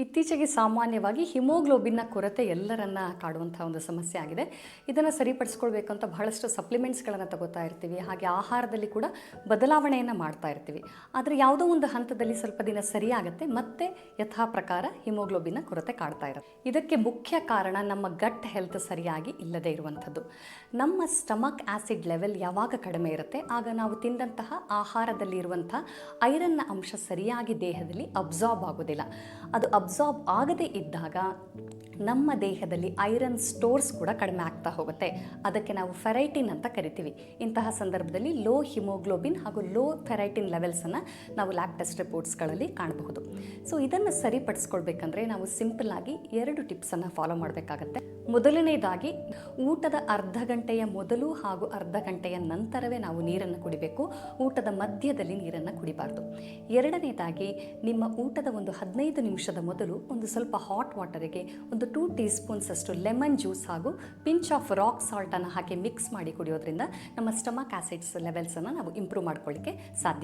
ಇತ್ತೀಚೆಗೆ ಸಾಮಾನ್ಯವಾಗಿ ಹಿಮೋಗ್ಲೋಬಿನ್ನ ಕೊರತೆ ಎಲ್ಲರನ್ನ ಕಾಡುವಂಥ ಒಂದು ಸಮಸ್ಯೆ ಆಗಿದೆ. ಇದನ್ನು ಸರಿಪಡಿಸ್ಕೊಳ್ಬೇಕು ಅಂತ ಬಹಳಷ್ಟು ಸಪ್ಲಿಮೆಂಟ್ಸ್ಗಳನ್ನು ತಗೋತಾ ಇರ್ತೀವಿ, ಹಾಗೆ ಆಹಾರದಲ್ಲಿ ಕೂಡ ಬದಲಾವಣೆಯನ್ನು ಮಾಡ್ತಾ ಇರ್ತೀವಿ. ಆದರೆ ಯಾವುದೋ ಒಂದು ಹಂತದಲ್ಲಿ ಸ್ವಲ್ಪ ದಿನ ಸರಿಯಾಗುತ್ತೆ, ಮತ್ತೆ ಯಥಾ ಪ್ರಕಾರ ಹಿಮೋಗ್ಲೋಬಿನ್ನ ಕೊರತೆ ಕಾಡ್ತಾ ಇರುತ್ತೆ. ಇದಕ್ಕೆ ಮುಖ್ಯ ಕಾರಣ ನಮ್ಮ ಗಟ್ ಹೆಲ್ತ್ ಸರಿಯಾಗಿ ಇಲ್ಲದೆ ಇರುವಂಥದ್ದು. ನಮ್ಮ ಸ್ಟಮಕ್ ಆ್ಯಸಿಡ್ ಲೆವೆಲ್ ಯಾವಾಗ ಕಡಿಮೆ ಇರುತ್ತೆ, ಆಗ ನಾವು ತಿಂದಂತಹ ಆಹಾರದಲ್ಲಿ ಇರುವಂಥ ಐರನ್ನ ಅಂಶ ಸರಿಯಾಗಿ ದೇಹದಲ್ಲಿ ಅಬ್ಸಾರ್ಬ್ ಆಗೋದಿಲ್ಲ. ಅದು ಅಬ್ಸಾರ್ಬ್ ಆಗದೇ ಇದ್ದಾಗ ನಮ್ಮ ದೇಹದಲ್ಲಿ ಐರನ್ ಸ್ಟೋರ್ಸ್ ಕೂಡ ಕಡಿಮೆ ಆಗ್ತಾ ಹೋಗುತ್ತೆ. ಅದಕ್ಕೆ ನಾವು ಫೆರೈಟಿನ್ ಅಂತ ಕರಿತೀವಿ. ಇಂತಹ ಸಂದರ್ಭದಲ್ಲಿ ಲೋ ಹಿಮೋಗ್ಲೋಬಿನ್ ಹಾಗೂ ಲೋ ಫೆರೈಟಿನ್ ಲೆವೆಲ್ಸನ್ನು ನಾವು ಲ್ಯಾಬ್ ಟೆಸ್ಟ್ ರಿಪೋರ್ಟ್ಸ್ಗಳಲ್ಲಿ ಕಾಣಬಹುದು. ಸೊ ಇದನ್ನು ಸರಿಪಡಿಸ್ಕೊಳ್ಬೇಕಂದ್ರೆ ನಾವು ಸಿಂಪಲ್ ಆಗಿ 2 ಟಿಪ್ಸನ್ನು ಫಾಲೋ ಮಾಡಬೇಕಾಗತ್ತೆ. ಮೊದಲನೇದಾಗಿ, ಊಟದ ಅರ್ಧ ಗಂಟೆಯ ಮೊದಲು ಹಾಗೂ ಅರ್ಧ ಗಂಟೆಯ ನಂತರವೇ ನಾವು ನೀರನ್ನು ಕುಡಿಬೇಕು. ಊಟದ ಮಧ್ಯದಲ್ಲಿ ನೀರನ್ನು ಕುಡಿಬಾರ್ದು. ಎರಡನೇದಾಗಿ, ನಿಮ್ಮ ಊಟದ ಒಂದು 15 ನಿಮಿಷದ ಮೊದಲು ಒಂದು ಸ್ವಲ್ಪ ಹಾಟ್ ವಾಟರಿಗೆ ಒಂದು 2 ಟೀ ಸ್ಪೂನ್ಸ್ ಅಷ್ಟು ಲೆಮನ್ ಜ್ಯೂಸ್ ಹಾಗೂ ಪಿಂಚ್ ಆಫ್ ರಾಕ್ ಸಾಲ್ಟನ್ನು ಹಾಕಿ ಮಿಕ್ಸ್ ಮಾಡಿ ಕುಡಿಯೋದ್ರಿಂದ ನಮ್ಮ ಸ್ಟಮಕ್ ಆಸಿಡ್ಸ್ ಲೆವೆಲ್ಸನ್ನು ನಾವು ಇಂಪ್ರೂವ್ ಮಾಡ್ಕೊಳ್ಳಿಕ್ಕೆ ಸಾಧ್ಯ.